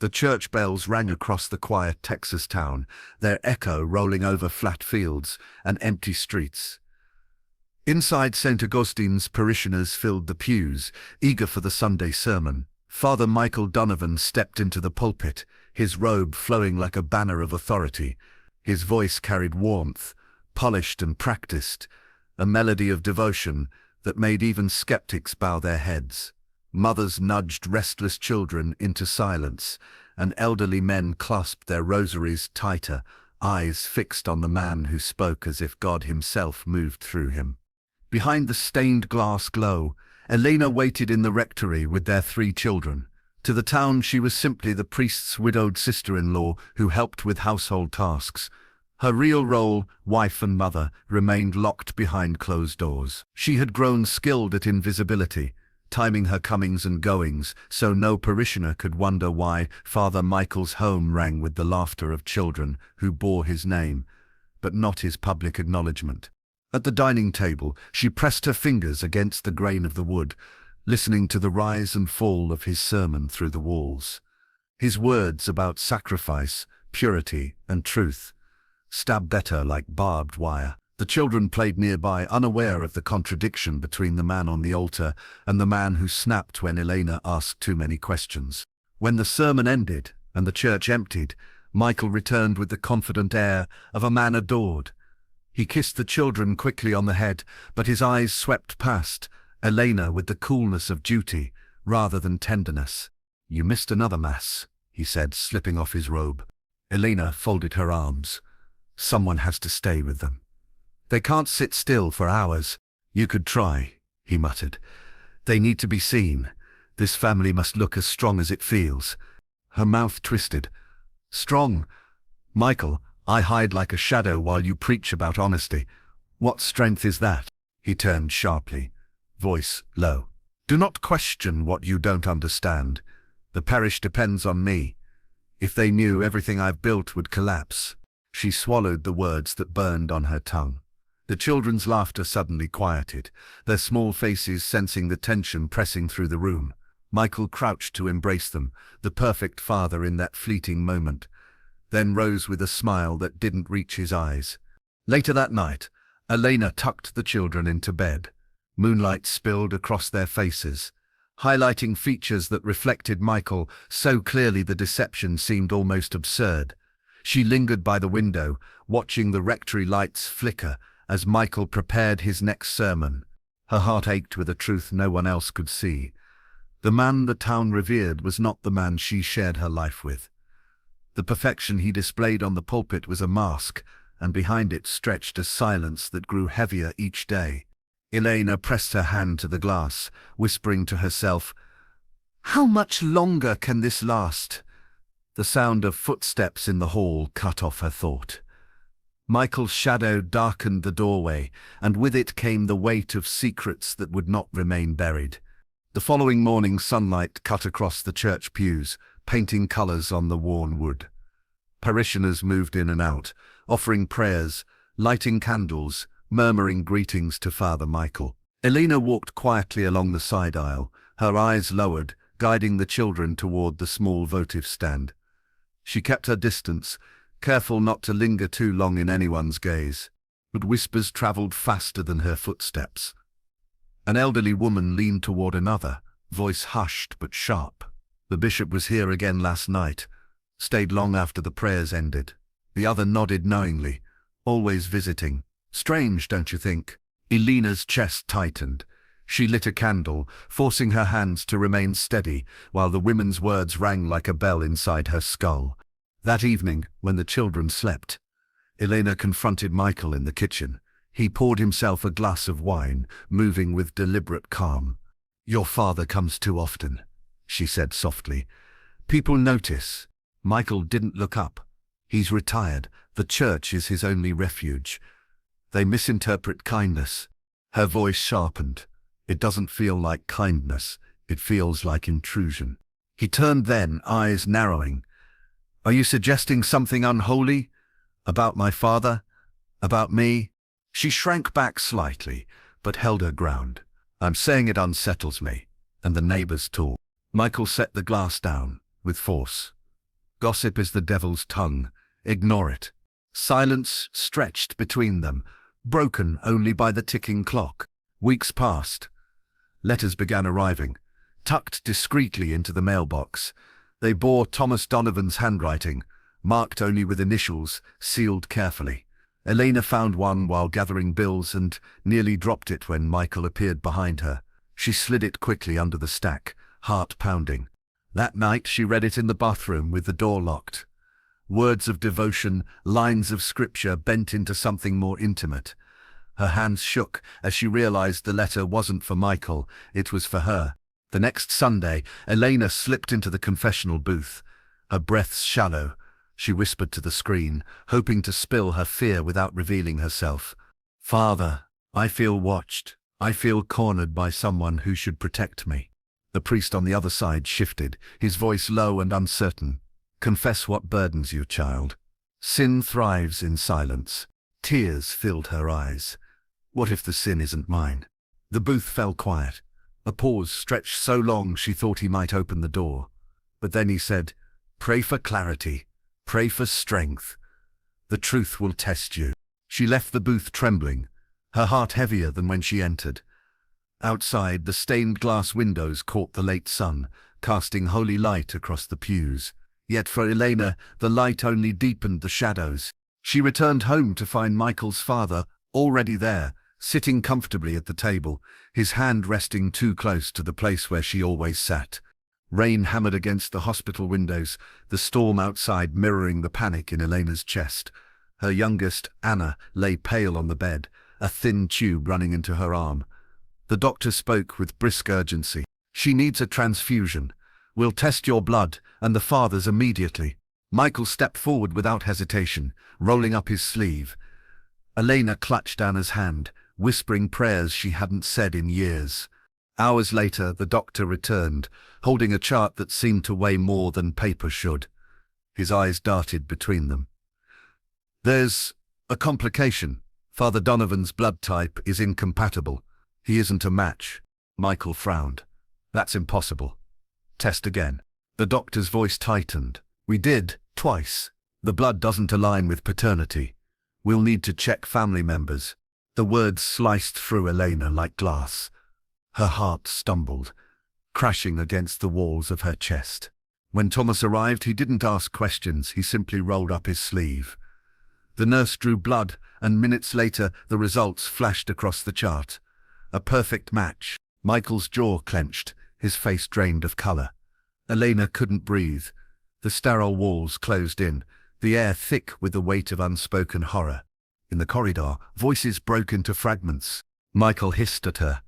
The church bells rang across the quiet Texas town, their echo rolling over flat fields and empty streets. Inside St. Augustine's, parishioners filled the pews, eager for the Sunday sermon. Father Michael Donovan stepped into the pulpit, his robe flowing like a banner of authority. His voice carried warmth, polished and practiced, a melody of devotion that made even skeptics bow their heads. Mothers nudged restless children into silence, and elderly men clasped their rosaries tighter, eyes fixed on the man who spoke as if God himself moved through him. Behind the stained glass glow, Elena waited in the rectory with their 3 children. To the town she was simply the priest's widowed sister-in-law who helped with household tasks. Her real role, wife and mother, remained locked behind closed doors. She had grown skilled at invisibility, timing her comings and goings so no parishioner could wonder why Father Michael's home rang with the laughter of children who bore his name, but not his public acknowledgement. At the dining table, she pressed her fingers against the grain of the wood, listening to the rise and fall of his sermon through the walls. His words about sacrifice, purity, and truth stabbed at her like barbed wire. The children played nearby, unaware of the contradiction between the man on the altar and the man who snapped when Elena asked too many questions. When the sermon ended and the church emptied, Michael returned with the confident air of a man adored. He kissed the children quickly on the head, but his eyes swept past Elena with the coolness of duty rather than tenderness. "You missed another mass," he said, slipping off his robe. Elena folded her arms. "Someone has to stay with them. They can't sit still for hours." "You could try," he muttered. "They need to be seen. This family must look as strong as it feels." Her mouth twisted. "Strong? Michael, I hide like a shadow while you preach about honesty. What strength is that?" He turned sharply, voice low. "Do not question what you don't understand. The parish depends on me. If they knew, everything I've built would collapse." She swallowed the words that burned on her tongue. The children's laughter suddenly quieted, their small faces sensing the tension pressing through the room. Michael crouched to embrace them, the perfect father in that fleeting moment, then rose with a smile that didn't reach his eyes. Later that night, Elena tucked the children into bed. Moonlight spilled across their faces, highlighting features that reflected Michael so clearly the deception seemed almost absurd. She lingered by the window, watching the rectory lights flicker as Michael prepared his next sermon. Her heart ached with a truth no one else could see. The man the town revered was not the man she shared her life with. The perfection he displayed on the pulpit was a mask, and behind it stretched a silence that grew heavier each day. Elena pressed her hand to the glass, whispering to herself, "How much longer can this last?" The sound of footsteps in the hall cut off her thought. Michael's shadow darkened the doorway, and with it came the weight of secrets that would not remain buried. The following morning, sunlight cut across the church pews, painting colors on the worn wood. Parishioners moved in and out, offering prayers, lighting candles, murmuring greetings to Father Michael. Elena walked quietly along the side aisle, her eyes lowered, guiding the children toward the small votive stand. She kept her distance, careful not to linger too long in anyone's gaze, but whispers traveled faster than her footsteps. An elderly woman leaned toward another, voice hushed but sharp. "The bishop was here again last night. Stayed long after the prayers ended." The other nodded knowingly. "Always visiting. Strange, don't you think?" Elena's chest tightened. She lit a candle, forcing her hands to remain steady, while the women's words rang like a bell inside her skull. That evening, when the children slept, Elena confronted Michael in the kitchen. He poured himself a glass of wine, moving with deliberate calm. "Your father comes too often," she said softly. "People notice." Michael didn't look up. "He's retired. The church is his only refuge. They misinterpret kindness." Her voice sharpened. "It doesn't feel like kindness. It feels like intrusion." He turned then, eyes narrowing. "Are you suggesting something unholy? About my father? About me?" She shrank back slightly, but held her ground. "I'm saying it unsettles me, and the neighbors talk." Michael set the glass down, with force. Gossip is the devil's tongue. Ignore it. Silence stretched between them, broken only by the ticking clock. Weeks passed. Letters began arriving, tucked discreetly into the mailbox. They bore Thomas Donovan's handwriting, marked only with initials, sealed carefully. Elena found one while gathering bills and nearly dropped it when Michael appeared behind her. She slid it quickly under the stack, heart pounding. That night she read it in the bathroom with the door locked. Words of devotion, lines of scripture bent into something more intimate. Her hands shook as she realized the letter wasn't for Michael, it was for her. The next Sunday, Elena slipped into the confessional booth. Her breaths shallow. She whispered to the screen, hoping to spill her fear without revealing herself. "Father, I feel watched. I feel cornered by someone who should protect me." The priest on the other side shifted, his voice low and uncertain. "Confess what burdens you, child." Sin thrives in silence. Tears filled her eyes. What if the sin isn't mine? The booth fell quiet. A pause stretched so long she thought he might open the door. But then he said, "Pray for clarity. Pray for strength. The truth will test you." She left the booth trembling, her heart heavier than when she entered. Outside, the stained glass windows caught the late sun, casting holy light across the pews. Yet for Elena, the light only deepened the shadows. She returned home to find Michael's father already there, sitting comfortably at the table, his hand resting too close to the place where she always sat. Rain hammered against the hospital windows, the storm outside mirroring the panic in Elena's chest. Her youngest, Anna, lay pale on the bed, a thin tube running into her arm. The doctor spoke with brisk urgency. "She needs a transfusion. We'll test your blood, and the father's immediately." Michael stepped forward without hesitation, rolling up his sleeve. Elena clutched Anna's hand, whispering prayers she hadn't said in years. Hours later, the doctor returned, holding a chart that seemed to weigh more than paper should. His eyes darted between them. "There's a complication. Father Donovan's blood type is incompatible. He isn't a match." Michael frowned. "That's impossible. Test again." The doctor's voice tightened. "We did, twice. The blood doesn't align with paternity. We'll need to check family members." The words sliced through Elena like glass. Her heart stumbled, crashing against the walls of her chest. When Thomas arrived, he didn't ask questions, he simply rolled up his sleeve. The nurse drew blood, and minutes later the results flashed across the chart. A perfect match. Michael's jaw clenched, his face drained of color. Elena couldn't breathe. The sterile walls closed in, the air thick with the weight of unspoken horror. In the corridor, voices broke into fragments. Michael hissed at her,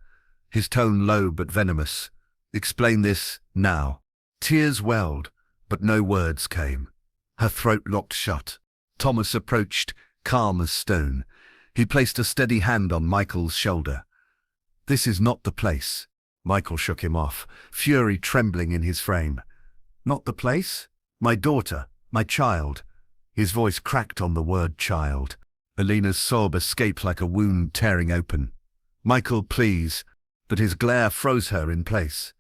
his tone low but venomous. "Explain this, now." Tears welled, but no words came. Her throat locked shut. Thomas approached, calm as stone. He placed a steady hand on Michael's shoulder. "This is not the place." Michael shook him off, fury trembling in his frame. "Not the place? My daughter, my child." His voice cracked on the word child. Elena's sob escaped like a wound tearing open. "Michael, please." But his glare froze her in place.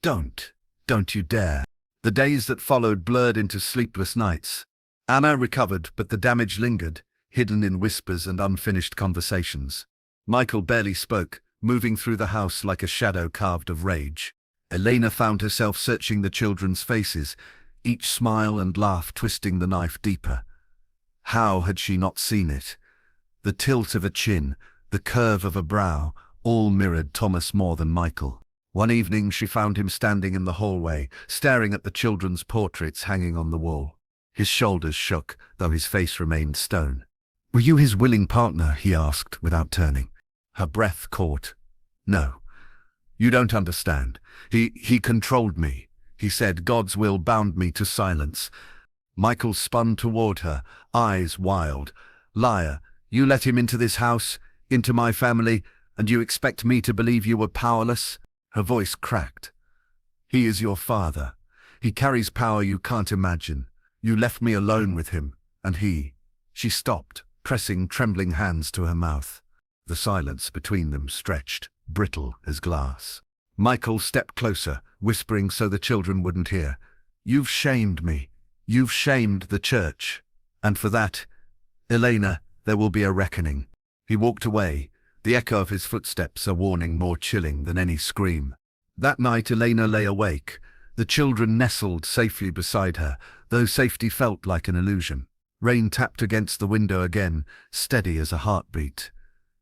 Don't you dare." The days that followed blurred into sleepless nights. Anna recovered, but the damage lingered, hidden in whispers and unfinished conversations. Michael barely spoke, moving through the house like a shadow carved of rage. Elena found herself searching the children's faces, each smile and laugh twisting the knife deeper. How had she not seen it? The tilt of a chin, the curve of a brow, all mirrored Thomas more than Michael. One evening she found him standing in the hallway, staring at the children's portraits hanging on the wall. His shoulders shook, though his face remained stone. "Were you his willing partner?" he asked, without turning. Her breath caught. "No. You don't understand. He controlled me. He said God's will bound me to silence." Michael spun toward her, eyes wild. "Liar, you let him into this house, into my family, and you expect me to believe you were powerless?" Her voice cracked. "He is your father. He carries power you can't imagine. You left me alone with him, and he..." She stopped, pressing trembling hands to her mouth. The silence between them stretched, brittle as glass. Michael stepped closer, whispering so the children wouldn't hear. "You've shamed me. You've shamed the church, and for that, Elena, there will be a reckoning." He walked away, the echo of his footsteps a warning more chilling than any scream. That night Elena lay awake, the children nestled safely beside her, though safety felt like an illusion. Rain tapped against the window again, steady as a heartbeat.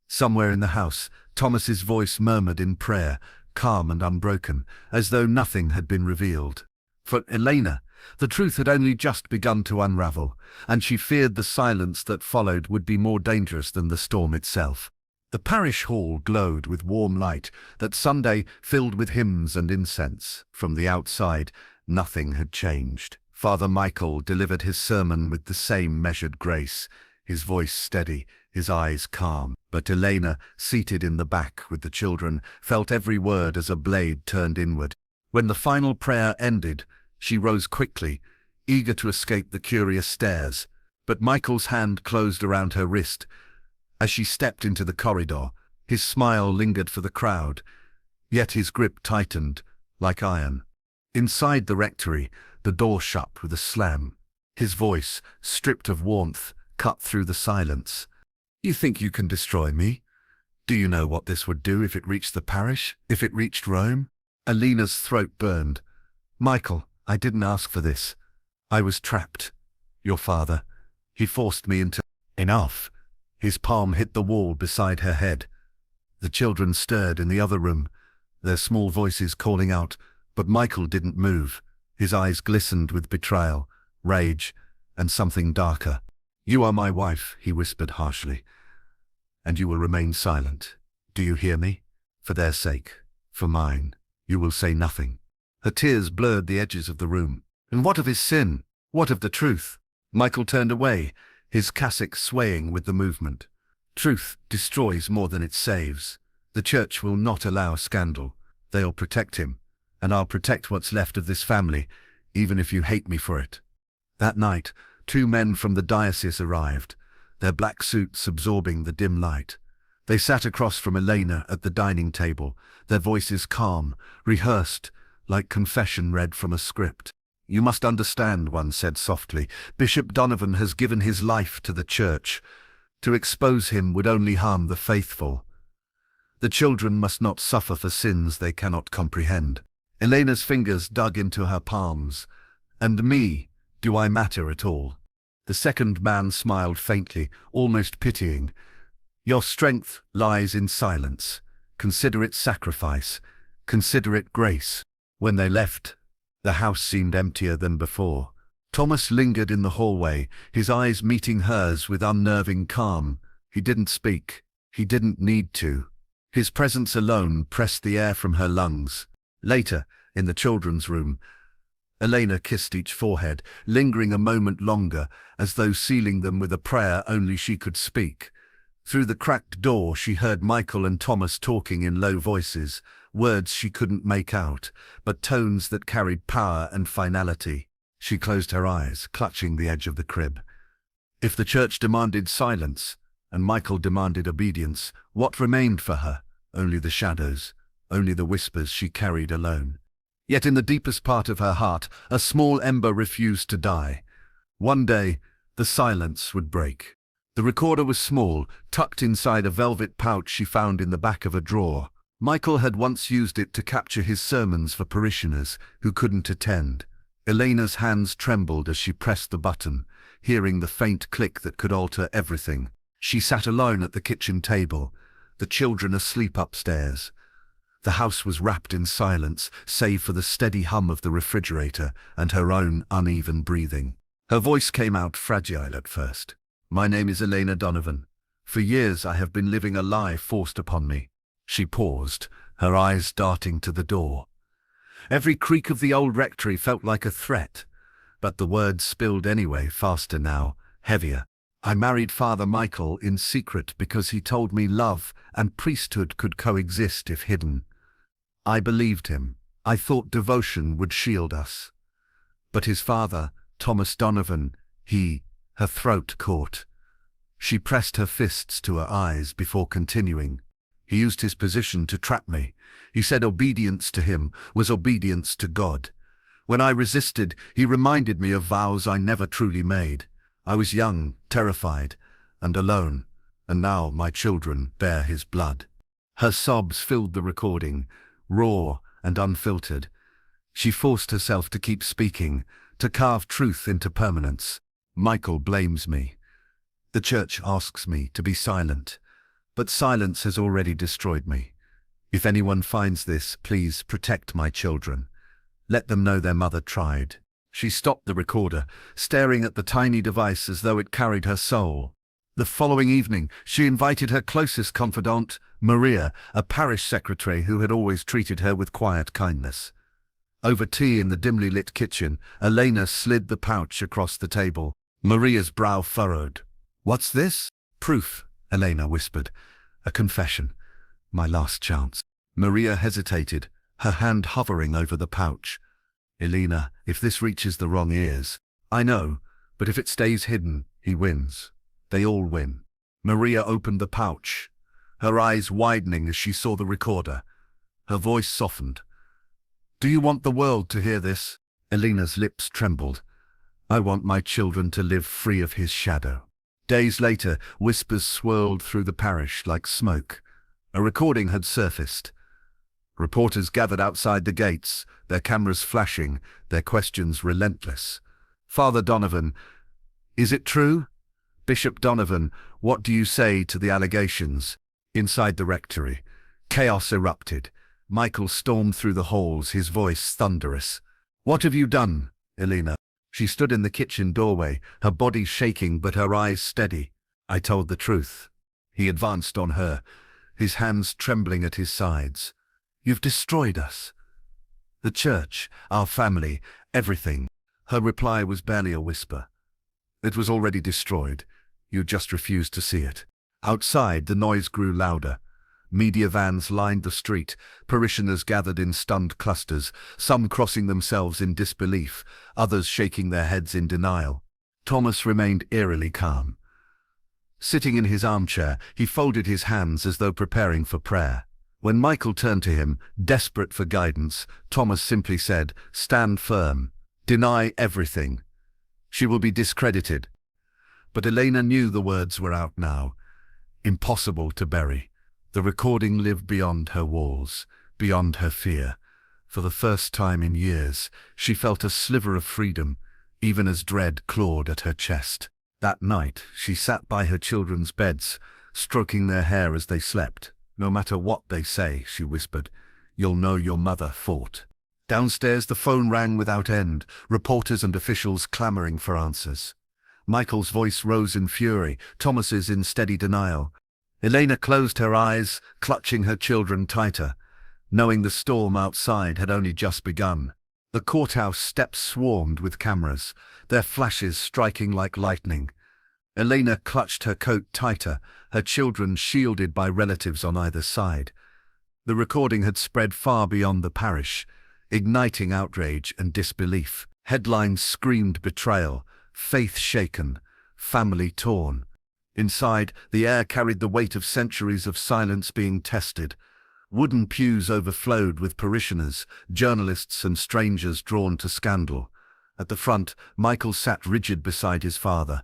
Somewhere in the house, Thomas's voice murmured in prayer, calm and unbroken, as though nothing had been revealed. For Elena, the truth had only just begun to unravel, and she feared the silence that followed would be more dangerous than the storm itself. The parish hall glowed with warm light, that Sunday filled with hymns and incense. From the outside, nothing had changed. Father Michael delivered his sermon with the same measured grace, his voice steady, his eyes calm. But Elena, seated in the back with the children, felt every word as a blade turned inward. When the final prayer ended, she rose quickly, eager to escape the curious stares, but Michael's hand closed around her wrist. As she stepped into the corridor, his smile lingered for the crowd, yet his grip tightened, like iron. Inside the rectory, the door shut with a slam. His voice, stripped of warmth, cut through the silence. "You think you can destroy me? Do you know what this would do if it reached the parish? If it reached Rome?" Elena's throat burned. "Michael, I didn't ask for this. I was trapped. Your father, he forced me into—" "Enough." His palm hit the wall beside her head. The children stirred in the other room, their small voices calling out, but Michael didn't move. His eyes glistened with betrayal, rage, and something darker. "You are my wife," he whispered harshly, "and you will remain silent. Do you hear me? For their sake, for mine, you will say nothing." Her tears blurred the edges of the room. "And what of his sin? What of the truth?" Michael turned away, his cassock swaying with the movement. "Truth destroys more than it saves. The church will not allow scandal. They'll protect him, and I'll protect what's left of this family, even if you hate me for it." That night, 2 men from the diocese arrived, their black suits absorbing the dim light. They sat across from Elena at the dining table, their voices calm, rehearsed, like confession read from a script. "You must understand," one said softly, "Bishop Donovan has given his life to the church. To expose him would only harm the faithful. The children must not suffer for sins they cannot comprehend." Elena's fingers dug into her palms. "And me, do I matter at all?" The second man smiled faintly, almost pitying. "Your strength lies in silence. Consider it sacrifice. Consider it grace." When they left, the house seemed emptier than before. Thomas lingered in the hallway, his eyes meeting hers with unnerving calm. He didn't speak. He didn't need to. His presence alone pressed the air from her lungs. Later, in the children's room, Elena kissed each forehead, lingering a moment longer, as though sealing them with a prayer only she could speak. Through the cracked door she heard Michael and Thomas talking in low voices, words she couldn't make out, but tones that carried power and finality. She closed her eyes, clutching the edge of the crib. If the church demanded silence, and Michael demanded obedience, what remained for her? Only the shadows, only the whispers she carried alone. Yet in the deepest part of her heart, a small ember refused to die. One day, the silence would break. The recorder was small, tucked inside a velvet pouch she found in the back of a drawer. Michael had once used it to capture his sermons for parishioners who couldn't attend. Elena's hands trembled as she pressed the button, hearing the faint click that could alter everything. She sat alone at the kitchen table, the children asleep upstairs. The house was wrapped in silence, save for the steady hum of the refrigerator and her own uneven breathing. Her voice came out fragile at first. "My name is Elena Donovan. For years I have been living a lie forced upon me." She paused, her eyes darting to the door. Every creak of the old rectory felt like a threat, but the words spilled anyway, faster now, heavier. "I married Father Michael in secret because he told me love and priesthood could coexist if hidden. I believed him. I thought devotion would shield us. But his father, Thomas Donovan, her throat caught. She pressed her fists to her eyes before continuing. "He used his position to trap me. He said obedience to him was obedience to God. When I resisted, he reminded me of vows I never truly made. I was young, terrified, and alone, and now my children bear his blood. Her sobs filled the recording, raw and unfiltered. She forced herself to keep speaking, to carve truth into permanence. Michael blames me. The church asks me to be silent, but silence has already destroyed me. If anyone finds this, please protect my children. Let them know their mother tried. She stopped the recorder, staring at the tiny device as though it carried her soul. The following evening, she invited her closest confidant, Maria, a parish secretary who had always treated her with quiet kindness. Over tea in the dimly lit kitchen, Elena slid the pouch across the table. Maria's brow furrowed. "What's this?" "Proof," Elena whispered. "A confession. My last chance." Maria hesitated, her hand hovering over the pouch. "Elena, if this reaches the wrong ears—" "I know, but if it stays hidden, he wins. They all win." Maria opened the pouch, her eyes widening as she saw the recorder. Her voice softened. "Do you want the world to hear this?" Elena's lips trembled. "I want my children to live free of his shadow." Days later, whispers swirled through the parish like smoke. A recording had surfaced. Reporters gathered outside the gates, their cameras flashing, their questions relentless. "Father Donovan, is it true?" "Bishop Donovan, what do you say to the allegations?" Inside the rectory, chaos erupted. Michael stormed through the halls, his voice thunderous. "What have you done, Elena?" She stood in the kitchen doorway, her body shaking but her eyes steady. "I told the truth." He advanced on her, his hands trembling at his sides. "You've destroyed us. The church, our family, everything." Her reply was barely a whisper. "It was already destroyed. You just refused to see it." Outside, the noise grew louder. Media vans lined the street, parishioners gathered in stunned clusters, some crossing themselves in disbelief, others shaking their heads in denial. Thomas remained eerily calm. Sitting in his armchair, he folded his hands as though preparing for prayer. When Michael turned to him, desperate for guidance, Thomas simply said, "Stand firm. Deny everything. She will be discredited." But Elena knew the words were out now. Impossible to bury. The recording lived beyond her walls, beyond her fear. For the first time in years, she felt a sliver of freedom, even as dread clawed at her chest. That night, she sat by her children's beds, stroking their hair as they slept. "No matter what they say," she whispered, "you'll know your mother fought." Downstairs, the phone rang without end, reporters and officials clamoring for answers. Michael's voice rose in fury, Thomas's in steady denial. Elena closed her eyes, clutching her children tighter, knowing the storm outside had only just begun. The courthouse steps swarmed with cameras, their flashes striking like lightning. Elena clutched her coat tighter, her children shielded by relatives on either side. The recording had spread far beyond the parish, igniting outrage and disbelief. Headlines screamed betrayal, faith shaken, family torn. Inside, the air carried the weight of centuries of silence being tested. Wooden pews overflowed with parishioners, journalists and strangers drawn to scandal. At the front, Michael sat rigid beside his father.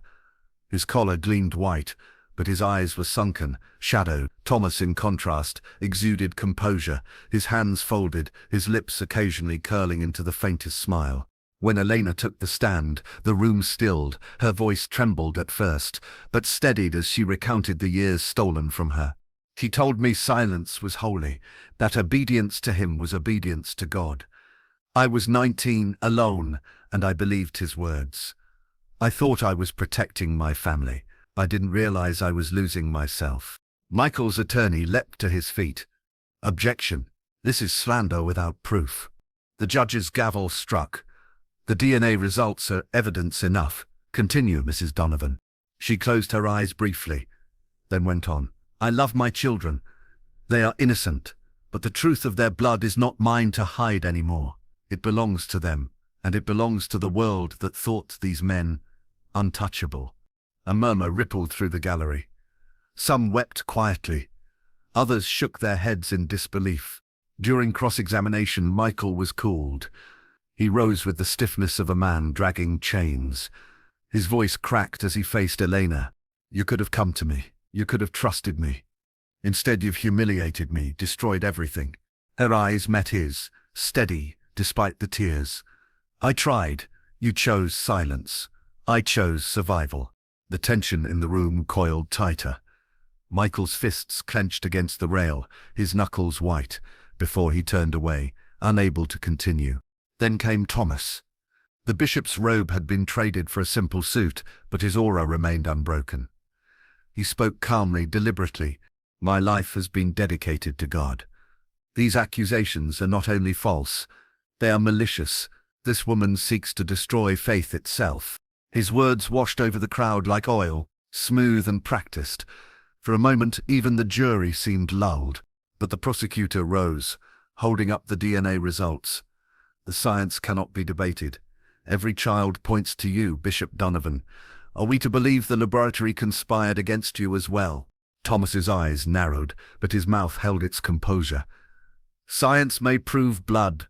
His collar gleamed white, but his eyes were sunken, shadowed. Thomas, in contrast, exuded composure, his hands folded, his lips occasionally curling into the faintest smile. When Elena took the stand, the room stilled. Her voice trembled at first, but steadied as she recounted the years stolen from her. "He told me silence was holy, that obedience to him was obedience to God. I was 19, alone, and I believed his words. I thought I was protecting my family. I didn't realize I was losing myself." Michael's attorney leapt to his feet. "Objection. This is slander without proof." The judge's gavel struck. "The DNA results are evidence enough. Continue, Mrs. Donovan." She closed her eyes briefly, then went on. "I love my children. They are innocent, but the truth of their blood is not mine to hide anymore. It belongs to them, and it belongs to the world that thought these men untouchable." A murmur rippled through the gallery. Some wept quietly. Others shook their heads in disbelief. During cross-examination, Michael was cooled. He rose with the stiffness of a man dragging chains. His voice cracked as he faced Elena. "You could have come to me. You could have trusted me. Instead, you've humiliated me, destroyed everything." Her eyes met his, steady, despite the tears. "I tried. You chose silence. I chose survival." The tension in the room coiled tighter. Michael's fists clenched against the rail, his knuckles white, before he turned away, unable to continue. Then came Thomas. The bishop's robe had been traded for a simple suit, but his aura remained unbroken. He spoke calmly, deliberately. "My life has been dedicated to God. These accusations are not only false, they are malicious. This woman seeks to destroy faith itself." His words washed over the crowd like oil, smooth and practiced. For a moment, even the jury seemed lulled, but the prosecutor rose, holding up the DNA results. "The science cannot be debated. Every child points to you, Bishop Donovan. Are we to believe the laboratory conspired against you as well?" Thomas's eyes narrowed, but his mouth held its composure. "Science may prove blood,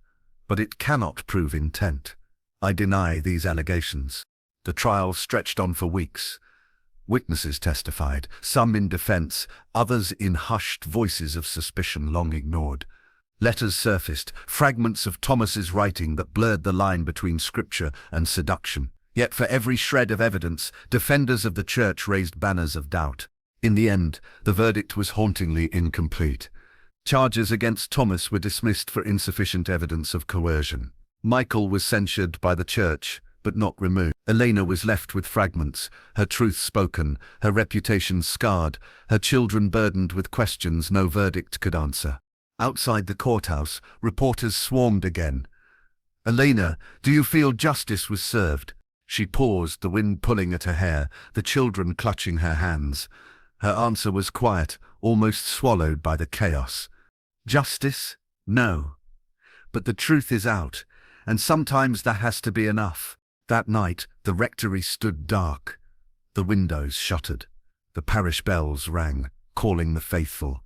but it cannot prove intent. I deny these allegations." The trial stretched on for weeks. Witnesses testified, some in defense, others in hushed voices of suspicion long ignored. Letters surfaced, fragments of Thomas's writing that blurred the line between scripture and seduction. Yet for every shred of evidence, defenders of the church raised banners of doubt. In the end, the verdict was hauntingly incomplete. Charges against Thomas were dismissed for insufficient evidence of coercion. Michael was censured by the church, but not removed. Elena was left with fragments, her truth spoken, her reputation scarred, her children burdened with questions no verdict could answer. Outside the courthouse, reporters swarmed again. "Elena, do you feel justice was served?" She paused, the wind pulling at her hair, the children clutching her hands. Her answer was quiet, almost swallowed by the chaos. "Justice? No. But the truth is out, and sometimes that has to be enough." That night, the rectory stood dark. The windows shuttered. The parish bells rang, calling the faithful.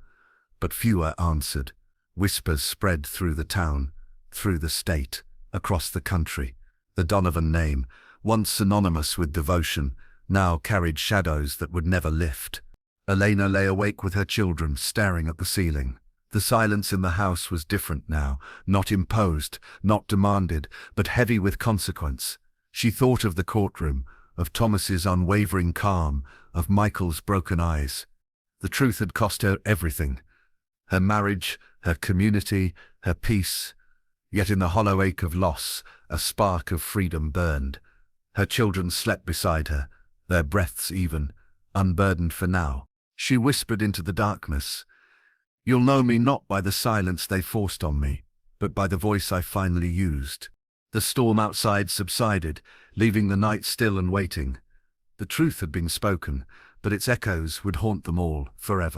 But fewer answered. Whispers spread through the town, through the state, across the country. The Donovan name, once synonymous with devotion, now carried shadows that would never lift. Elena lay awake with her children, staring at the ceiling. The silence in the house was different now, not imposed, not demanded, but heavy with consequence. She thought of the courtroom, of Thomas's unwavering calm, of Michael's broken eyes. The truth had cost her everything. Her marriage, her community, her peace. Yet in the hollow ache of loss, a spark of freedom burned. Her children slept beside her, their breaths even, unburdened for now. She whispered into the darkness, "You'll know me not by the silence they forced on me, but by the voice I finally used." The storm outside subsided, leaving the night still and waiting. The truth had been spoken, but its echoes would haunt them all forever.